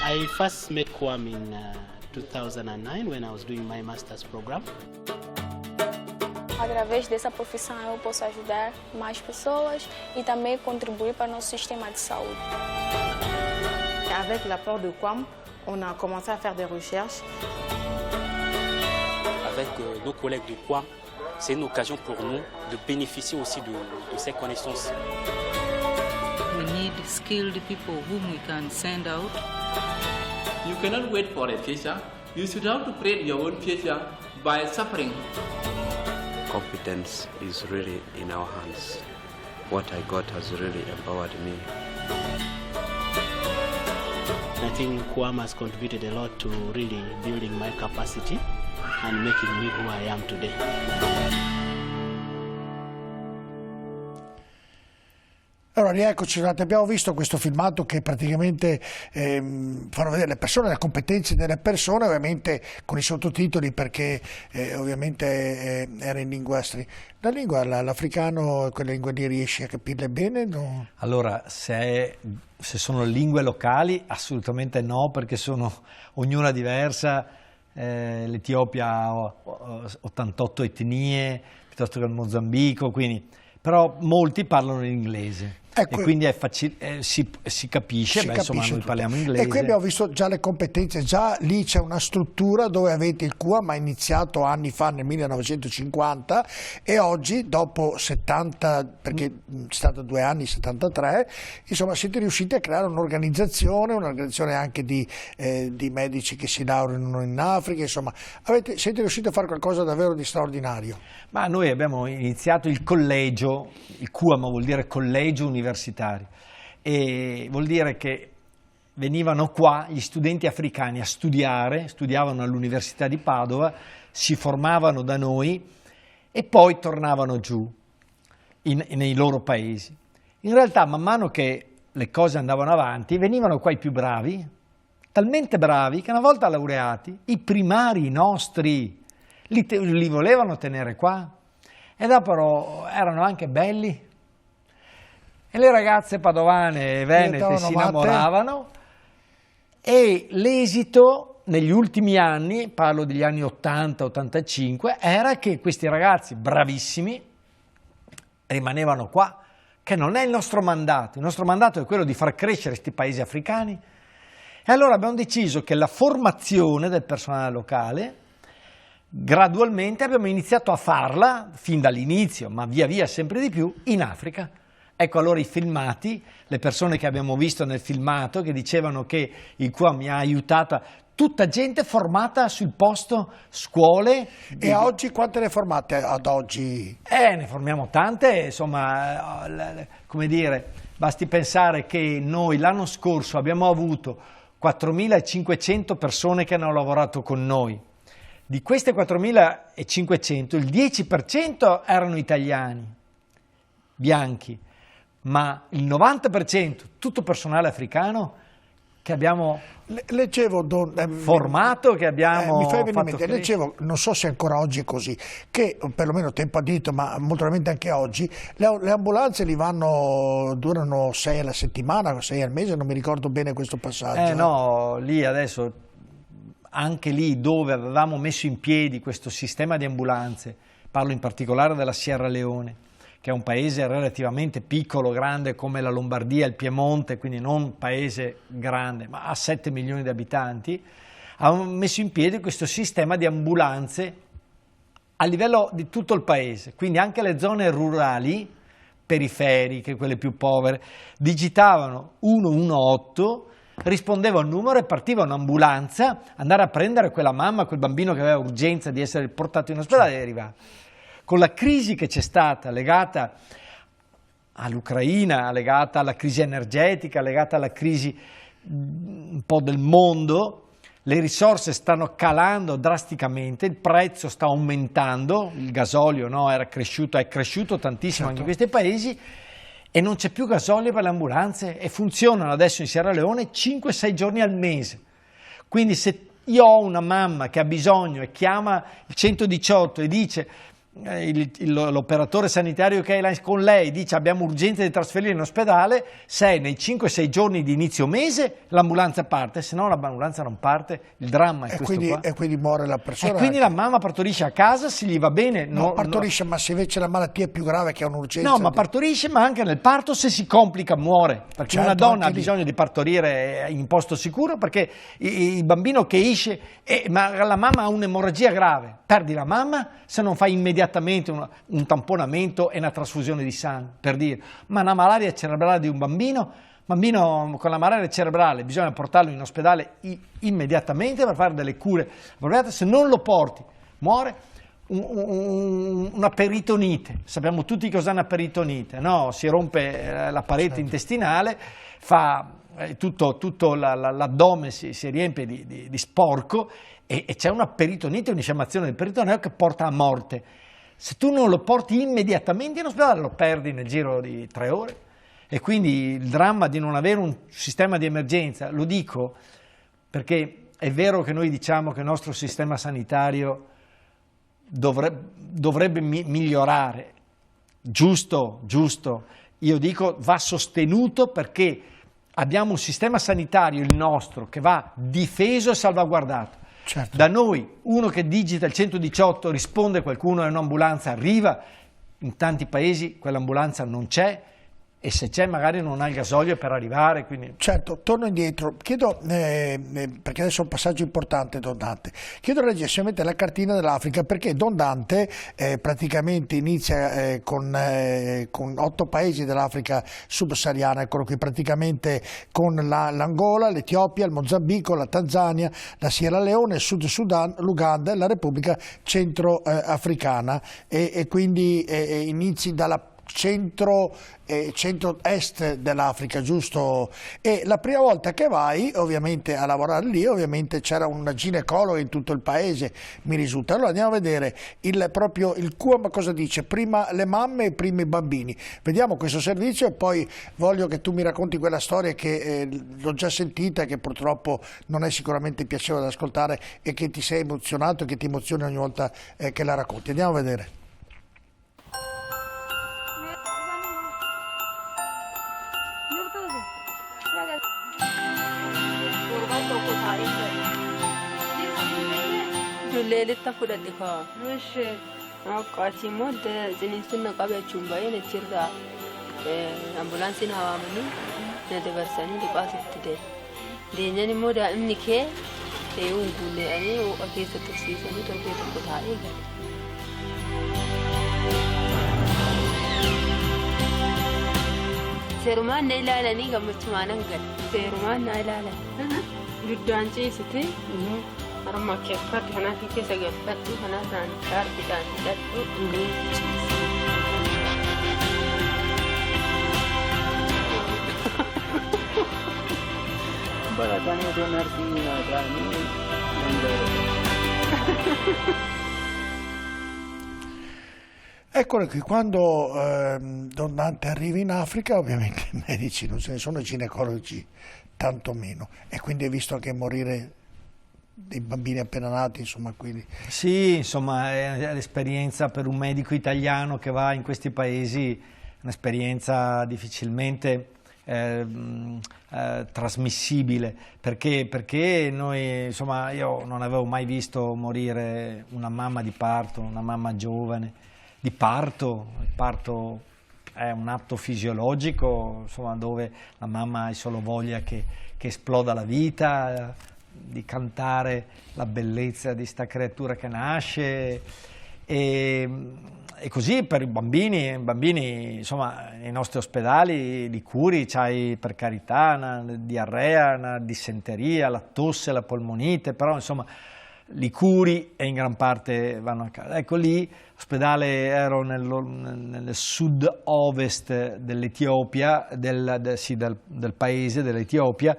I first met Kwame in 2009 when I was doing my master's program. Através dessa profissão eu posso ajudar mais pessoas e também contribuir para o nosso sistema de saúde. Avec l'apport de Kwame, on a commencé à faire des recherches. Avec nos collègues de Kwame, c'est une occasion pour nous de bénéficier aussi de ces connaissances. We need skilled people whom we can send out. You cannot wait for a future. You should have to create your own future by suffering. Competence is really in our hands. What I got has really empowered me. I think Kwame has contributed a lot to really building my capacity and making me who I am today. Allora, rieccoci, abbiamo visto questo filmato che praticamente fanno vedere le persone, le competenze delle persone, ovviamente con i sottotitoli perché ovviamente era in lingua estera. La lingua, l'africano, quelle lingue lì riesci a capirle bene? No? Allora, se sono lingue locali, assolutamente no, perché sono ognuna diversa. L'Etiopia ha 88 etnie, piuttosto che il Mozambico, quindi, però molti parlano l'inglese. Ecco, e quindi è facile, si capisce, insomma noi parliamo inglese. E qui abbiamo visto già le competenze, già lì c'è una struttura dove avete il QAM, ha iniziato anni fa nel 1950 e oggi dopo 70, perché è stato 2 anni, 73, insomma siete riusciti a creare un'organizzazione anche di medici che si laureano in Africa, insomma siete riusciti a fare qualcosa davvero di straordinario. Ma noi abbiamo iniziato il collegio, il QAM vuol dire collegio universitario, e vuol dire che venivano qua gli studenti africani a studiare, studiavano all'Università di Padova, si formavano da noi e poi tornavano giù nei loro paesi. In realtà man mano che le cose andavano avanti venivano qua i più bravi, talmente bravi che una volta laureati i primari nostri li volevano tenere qua e dopo erano anche belli. E le ragazze padovane e venete si innamoravano e l'esito negli ultimi anni, parlo degli anni 80-85, era che questi ragazzi bravissimi rimanevano qua, che non è il nostro mandato è quello di far crescere questi paesi africani. E allora abbiamo deciso che la formazione del personale locale, gradualmente abbiamo iniziato a farla, fin dall'inizio, ma via via sempre di più, in Africa. Ecco allora i filmati, le persone che abbiamo visto nel filmato che dicevano che il QAM mi ha aiutata, tutta gente formata sul posto, scuole. E oggi quante ne formate ad oggi? Ne formiamo tante, insomma, come dire, basti pensare che noi l'anno scorso abbiamo avuto 4.500 persone che hanno lavorato con noi. Di queste 4.500 il 10% erano italiani, bianchi, ma il 90% tutto personale africano che abbiamo formato, che abbiamo mi fai venire in mente, fatto leggevo, non so se ancora oggi è così, che perlomeno tempo addiritro, ma molto probabilmente anche oggi, le ambulanze durano 6 alla settimana, 6 al mese, non mi ricordo bene questo passaggio. No, lì adesso, anche lì dove avevamo messo in piedi questo sistema di ambulanze, parlo in particolare della Sierra Leone, che è un paese relativamente piccolo, grande come la Lombardia, il Piemonte, quindi non un paese grande, ma ha 7 milioni di abitanti, abbiamo messo in piedi questo sistema di ambulanze a livello di tutto il paese, quindi anche le zone rurali, periferiche, quelle più povere, digitavano 118, rispondeva un numero e partiva un'ambulanza, andare a prendere quella mamma, quel bambino che aveva urgenza di essere portato in ospedale e arrivava. Con la crisi che c'è stata legata all'Ucraina, legata alla crisi energetica, legata alla crisi un po' del mondo, le risorse stanno calando drasticamente, il prezzo sta aumentando, il gasolio è cresciuto tantissimo anche in questi paesi e non c'è più gasolio per le ambulanze e funzionano adesso in Sierra Leone 5-6 giorni al mese. Quindi se io ho una mamma che ha bisogno e chiama il 118 e dice l'operatore sanitario che è là con lei dice abbiamo urgenza di trasferire in ospedale, se nei 5-6 giorni di inizio mese l'ambulanza parte, se no l'ambulanza non parte, il dramma è questo qua. E quindi muore la persona. E quindi la mamma partorisce a casa, se gli va bene. No, partorisce, ma se invece la malattia è più grave che è un'urgenza. No, ma partorisce, ma anche nel parto se si complica muore, perché certo, una donna ha bisogno di partorire in posto sicuro, perché il bambino che esce, ma la mamma ha un'emorragia grave, perdi la mamma se non fai immediatamente un tamponamento e una trasfusione di sangue, per dire, ma una malaria cerebrale di un bambino con la malaria cerebrale bisogna portarlo in ospedale immediatamente per fare delle cure appropriate, se non lo porti muore. Una peritonite, sappiamo tutti cos'è una peritonite, no? Si rompe la parete intestinale, tutto l'addome si riempie di sporco e c'è una peritonite, un'infiammazione del peritoneo che porta a morte. Se tu non lo porti immediatamente in ospedale lo perdi nel giro di 3 ore. E quindi il dramma di non avere un sistema di emergenza, lo dico perché è vero che noi diciamo che il nostro sistema sanitario dovrebbe migliorare, giusto, io dico va sostenuto perché abbiamo un sistema sanitario, il nostro, che va difeso e salvaguardato. Certo. Da noi, uno che digita il 118, risponde qualcuno e un'ambulanza arriva, in tanti paesi quell'ambulanza non c'è, e se c'è magari non ha il gasolio per arrivare. Quindi... Certo, torno indietro, chiedo, perché adesso è un passaggio importante Don Dante, chiedo a leggere semplicemente la cartina dell'Africa, perché Don Dante praticamente inizia con 8 paesi dell'Africa subsahariana, eccolo qui, praticamente con l'Angola, l'Etiopia, il Mozambico, la Tanzania, la Sierra Leone, il Sud Sudan, l'Uganda e la Repubblica Centroafricana, e quindi inizi dalla centro-est dell'Africa, giusto? E la prima volta che vai ovviamente a lavorare lì, ovviamente c'era una ginecologa in tutto il paese, mi risulta. Allora andiamo a vedere proprio il QAM cosa dice, prima le mamme e prima i bambini. Vediamo questo servizio e poi voglio che tu mi racconti quella storia che l'ho già sentita e che purtroppo non è sicuramente piacevole da ascoltare e che ti sei emozionato e che ti emozioni ogni volta che la racconti. Andiamo a vedere. Leeletta fudhadhe kaa. Akkaatii immoo ciniinsuun na qabachuun baay'ee nachirraa ambulaansiin hawaamanii na dabarsanii liqaasitti deenyan immoo daa'imni kee ta'uun guunneedhanii ho'a keessa tursiisanii torbee tokko taa'ee gale. Seerumaan na ilaalanii gammachumaan gale. Seerumaan na ilaalan. Giddaan ciisite. Harma keeffadhu kanaa fi keessa galfadhu kanaa isaan shaarbiidhaan hidhadhu barataan otoo narsii naataanii Eccolo qui, quando Don Dante arriva in Africa ovviamente i medici non ce ne sono, i ginecologi tanto meno, e quindi hai visto anche morire dei bambini appena nati, insomma, quindi... Sì, insomma, è l'esperienza per un medico italiano che va in questi paesi, un'esperienza difficilmente trasmissibile, perché noi, insomma, io non avevo mai visto morire una mamma di parto, una mamma giovane, di parto. Il parto è un atto fisiologico, insomma, dove la mamma ha solo voglia che esploda la vita, di cantare la bellezza di sta creatura che nasce, e così per i bambini, insomma, nei nostri ospedali li curi, c'hai per carità una diarrea, una dissenteria, la tosse, la polmonite, però insomma li curi e in gran parte vanno a casa. Ecco, lì ospedale ero nel sud-ovest dell'Etiopia, del paese dell'Etiopia,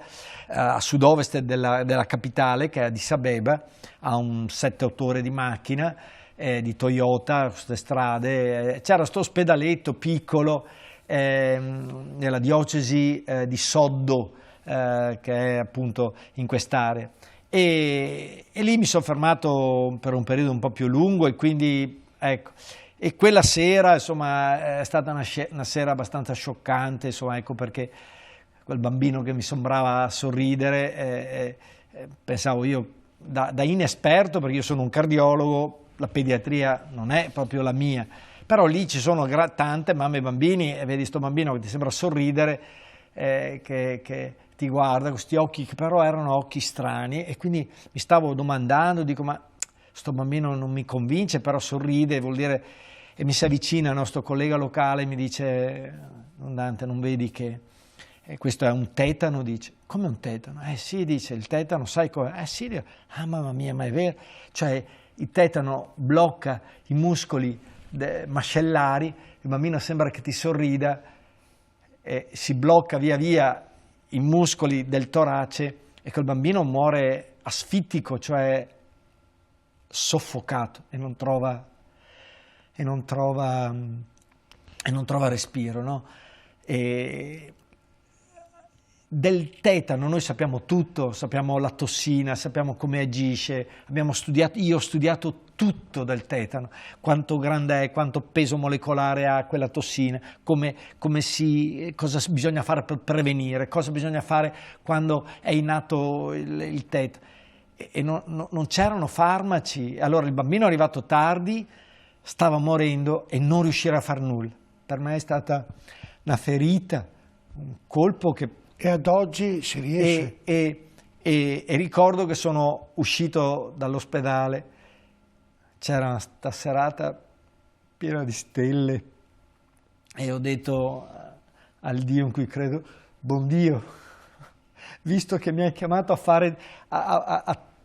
a sud-ovest della capitale, che è Addis Abeba, a un 7-8 ore di macchina, di Toyota, queste strade. C'era questo ospedaletto piccolo nella diocesi di Soddo, che è appunto in quest'area. E lì mi sono fermato per un periodo un po' più lungo, e quindi ecco, E quella sera, insomma, è stata una sera abbastanza scioccante, insomma, ecco perché quel bambino che mi sembrava sorridere, pensavo io, da inesperto, perché io sono un cardiologo, la pediatria non è proprio la mia, però lì ci sono tante mamme e bambini, e vedi sto bambino che ti sembra sorridere, che ti guarda, questi occhi che però erano occhi strani, e quindi mi stavo domandando, dico, ma sto bambino non mi convince, però sorride, vuol dire... E mi si avvicina il nostro collega locale e mi dice, Dante, non vedi che questo è un tetano? Dice, come un tetano? Sì, dice, il tetano, sai come? Sì, dico, mamma mia, ma è vero? Cioè, il tetano blocca i muscoli mascellari, il bambino sembra che ti sorrida, si blocca via via i muscoli del torace e quel bambino muore asfittico, cioè soffocato, e non trova respiro, no? E del tetano noi sappiamo tutto, sappiamo la tossina, sappiamo come agisce, io ho studiato tutto del tetano, quanto grande è, quanto peso molecolare ha quella tossina, cosa bisogna fare per prevenire, cosa bisogna fare quando è in atto il tetano. E non c'erano farmaci, allora il bambino è arrivato tardi, stava morendo e non riuscire a far nulla. Per me è stata una ferita, un colpo che... E ad oggi si riesce? E ricordo che sono uscito dall'ospedale, c'era una serata piena di stelle e ho detto al Dio in cui credo, buon Dio, visto che mi hai chiamato a fare...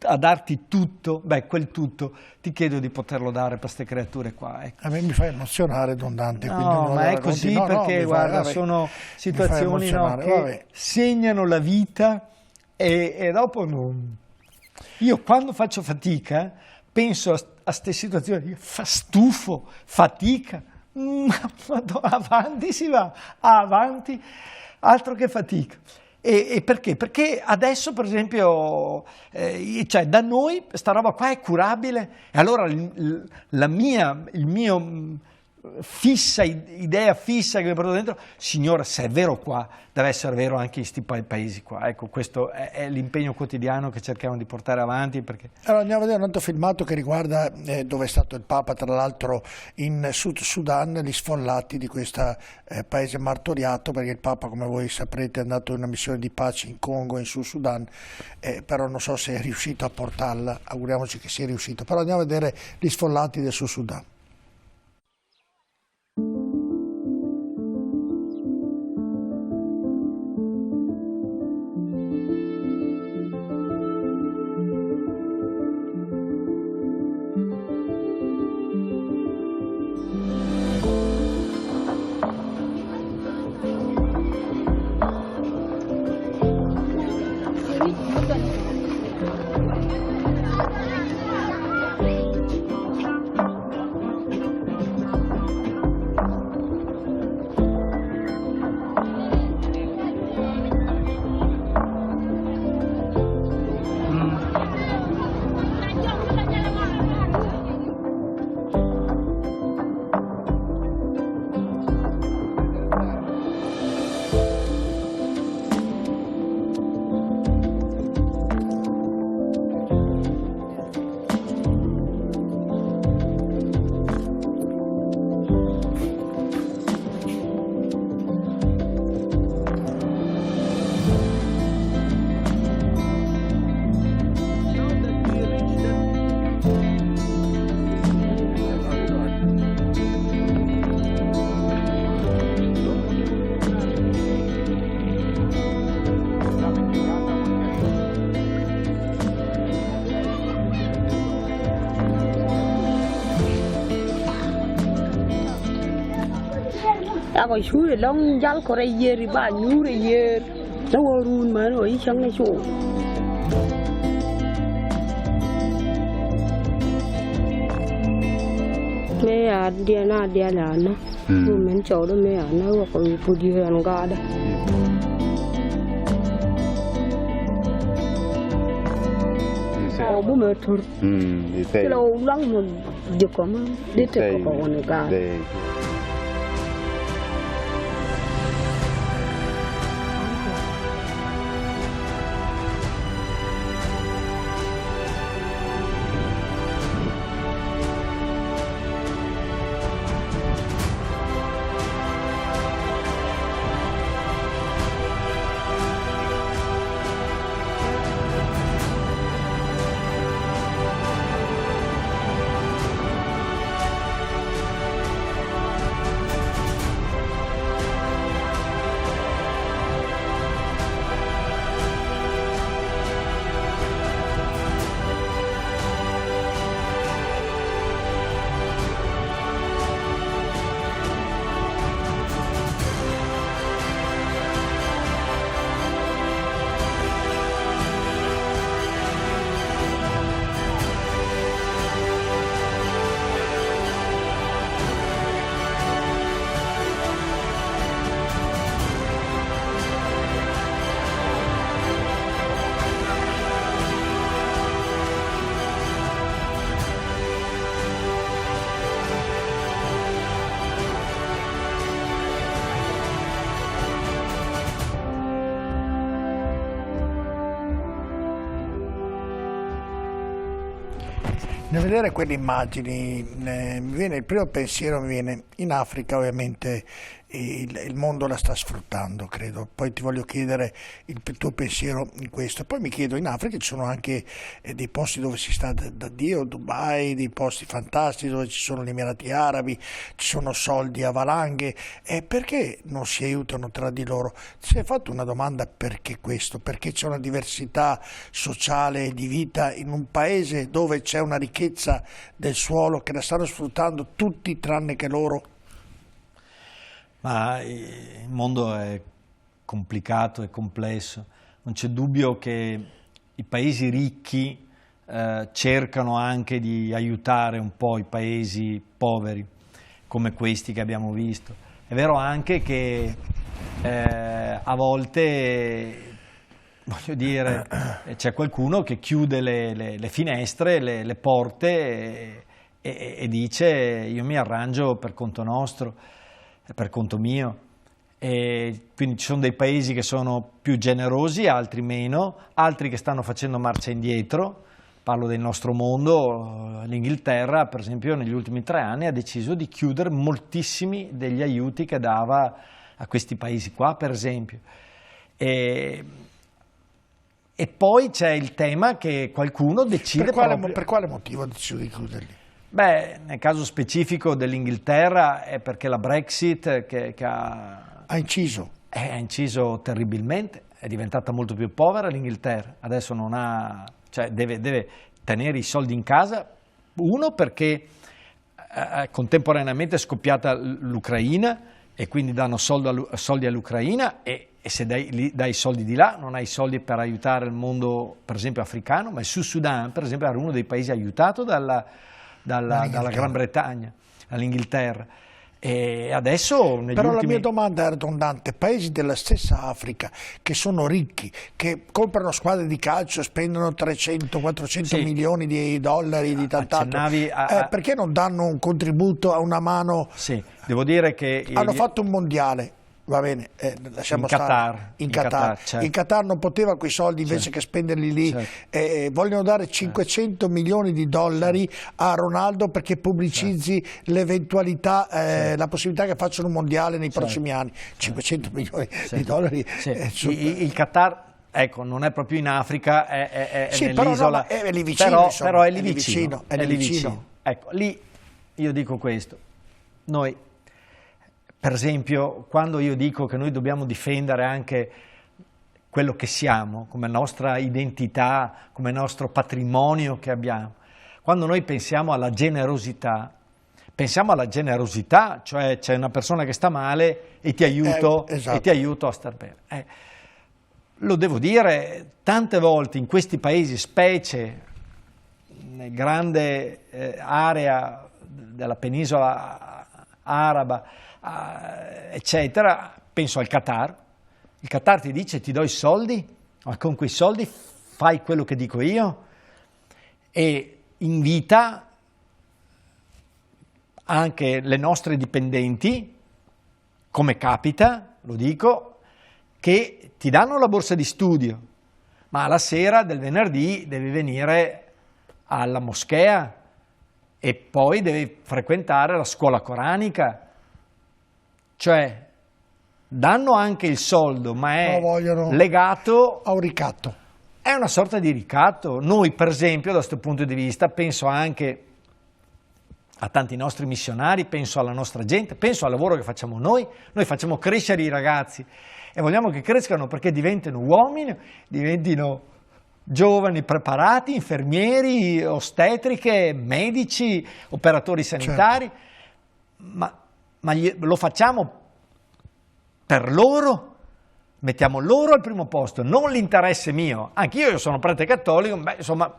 a darti tutto, quel tutto, ti chiedo di poterlo dare per queste creature qua. Ecco. A me mi fa emozionare, Don Dante. No, ma è così perché, guarda, sono situazioni che segnano la vita e dopo non... Io quando faccio fatica penso a queste situazioni, stufo, fatica, avanti si va, avanti, altro che fatica. E perché? Perché adesso, per esempio, cioè da noi sta roba qua è curabile, e allora il mio idea fissa che mi porto dentro, Signore, se è vero qua, deve essere vero anche in questi paesi qua. Ecco, questo è l'impegno quotidiano che cerchiamo di portare avanti. Perché... Allora andiamo a vedere un altro filmato che riguarda dove è stato il Papa, tra l'altro in Sud Sudan, gli sfollati di questo paese martoriato, perché il Papa, come voi saprete, è andato in una missione di pace in Congo, in Sud Sudan, però non so se è riuscito a portarla, auguriamoci che sia riuscito. Però andiamo a vedere gli sfollati del Sud Sudan. Ako shure long jal kore yeri ba nyure yer na worun man o ichang na chu me ya dia na na tu men cho do me ya na wa ko pu di han ga da o bu me tur lo lang Jukoma, dite ko unuka. Nel vedere quelle immagini il primo pensiero mi viene, in Africa ovviamente il mondo la sta sfruttando, credo. Poi ti voglio chiedere il tuo pensiero in questo. Poi mi chiedo, in Africa ci sono anche dei posti dove si sta da Dio, Dubai, dei posti fantastici dove ci sono gli Emirati Arabi, ci sono soldi a valanghe, perché non si aiutano tra di loro? Ti sei fatto una domanda, perché questo? Perché c'è una diversità sociale e di vita in un paese dove c'è una ricchezza del suolo che la stanno sfruttando tutti tranne che loro? Ma il mondo è complicato e complesso, non c'è dubbio che i paesi ricchi cercano anche di aiutare un po' i paesi poveri, come questi che abbiamo visto. È vero anche che a volte, voglio dire, c'è qualcuno che chiude le finestre, le porte e dice: io mi arrangio per conto nostro, per conto mio. E quindi ci sono dei paesi che sono più generosi, altri meno, altri che stanno facendo marcia indietro. Parlo del nostro mondo. L'Inghilterra, per esempio, negli ultimi 3 anni ha deciso di chiudere moltissimi degli aiuti che dava a questi paesi qua, per esempio. E poi c'è il tema che qualcuno decide per quale motivo ha deciso di chiuderli? Beh, nel caso specifico dell'Inghilterra è perché la Brexit che ha inciso. Ha inciso terribilmente, è diventata molto più povera l'Inghilterra, adesso non ha, cioè deve tenere i soldi in casa, uno perché contemporaneamente è scoppiata l'Ucraina e quindi danno soldi all'Ucraina e se dai soldi di là non hai soldi per aiutare il mondo, per esempio africano, ma il Sud Sudan per esempio era uno dei paesi aiutato dalla Gran Bretagna, all'Inghilterra. E adesso Però la mia domanda è redondante: paesi della stessa Africa che sono ricchi, che comprano squadre di calcio, spendono 300-400 milioni di dollari di tant'altro, perché non danno un contributo, a una mano? Sì, devo dire che hanno fatto un mondiale. Va bene, lasciamo stare. In Qatar. Certo. In Qatar non poteva quei soldi invece che spenderli lì. Certo. Vogliono dare 500 milioni di dollari a Ronaldo perché pubblicizzi l'eventualità, la possibilità che facciano un mondiale nei prossimi anni. 500 milioni di dollari. Il Qatar, ecco, non è proprio in Africa, è nell'isola. Però è lì vicino. Però è lì vicino. È lì vicino. Ecco, lì io dico questo. Noi, per esempio, quando io dico che noi dobbiamo difendere anche quello che siamo, come nostra identità, come nostro patrimonio che abbiamo, quando noi pensiamo alla generosità, cioè c'è una persona che sta male e ti aiuto, esatto. E ti aiuto a star bene. Lo devo dire, tante volte in questi paesi, specie nel grande area della penisola araba, eccetera, penso al Qatar. Il Qatar ti dice: ti do i soldi, ma con quei soldi fai quello che dico io, e invita anche le nostre dipendenti, come capita, lo dico, che ti danno la borsa di studio, ma la sera del venerdì devi venire alla moschea e poi devi frequentare la scuola coranica, cioè danno anche il soldo, ma è legato a un ricatto. È una sorta di ricatto. Noi, per esempio, da questo punto di vista, penso anche a tanti nostri missionari, penso alla nostra gente, penso al lavoro che facciamo noi facciamo crescere i ragazzi e vogliamo che crescano perché diventino uomini, diventino giovani preparati, infermieri, ostetriche, medici, operatori sanitari, ma lo facciamo per loro, mettiamo loro al primo posto, non l'interesse mio. Anch'io, io sono prete cattolico, insomma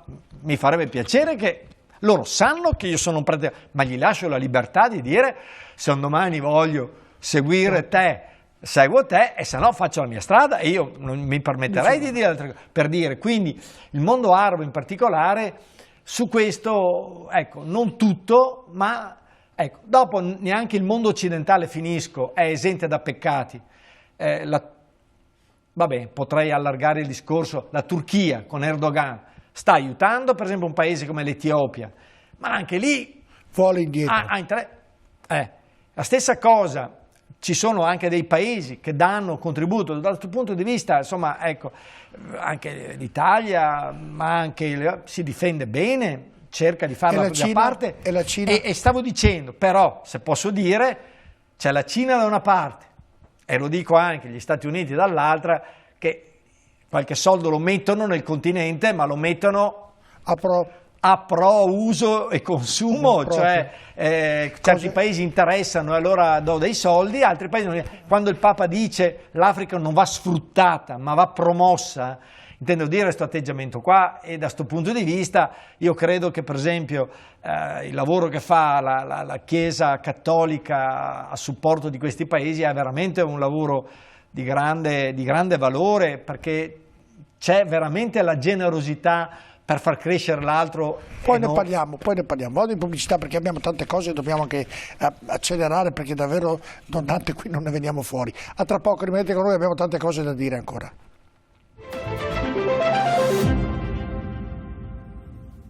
mi farebbe piacere che loro sanno che io sono un prete, ma gli lascio la libertà di dire: se un domani voglio seguire te, seguo te, e se no faccio la mia strada, e io non mi permetterei di dire altre cose. Per dire, quindi il mondo arabo in particolare, su questo, ecco, non tutto, ma ecco, dopo neanche il mondo occidentale, finisco, è esente da peccati. Vabbè, potrei allargare il discorso, la Turchia con Erdogan sta aiutando per esempio un paese come l'Etiopia, ma anche lì vuole indietro. La stessa cosa, ci sono anche dei paesi che danno contributo dal punto di vista, insomma, ecco, anche l'Italia, ma anche si difende bene, cerca di fare la propria parte. E la Cina? E stavo dicendo, però, se posso dire, c'è la Cina da una parte, e lo dico anche gli Stati Uniti dall'altra, che qualche soldo lo mettono nel continente, ma lo mettono a pro uso e consumo, cioè certi paesi interessano e allora do dei soldi, altri paesi non. Quando il Papa dice l'Africa non va sfruttata ma va promossa, intendo dire questo atteggiamento qua, e da questo punto di vista io credo che per esempio il lavoro che fa la Chiesa cattolica a supporto di questi paesi è veramente un lavoro di grande valore, perché c'è veramente la generosità per far crescere l'altro. Poi ne parliamo. Vado in pubblicità perché abbiamo tante cose e dobbiamo anche accelerare, perché davvero qui non ne veniamo fuori. A tra poco, rimanete con noi, abbiamo tante cose da dire ancora.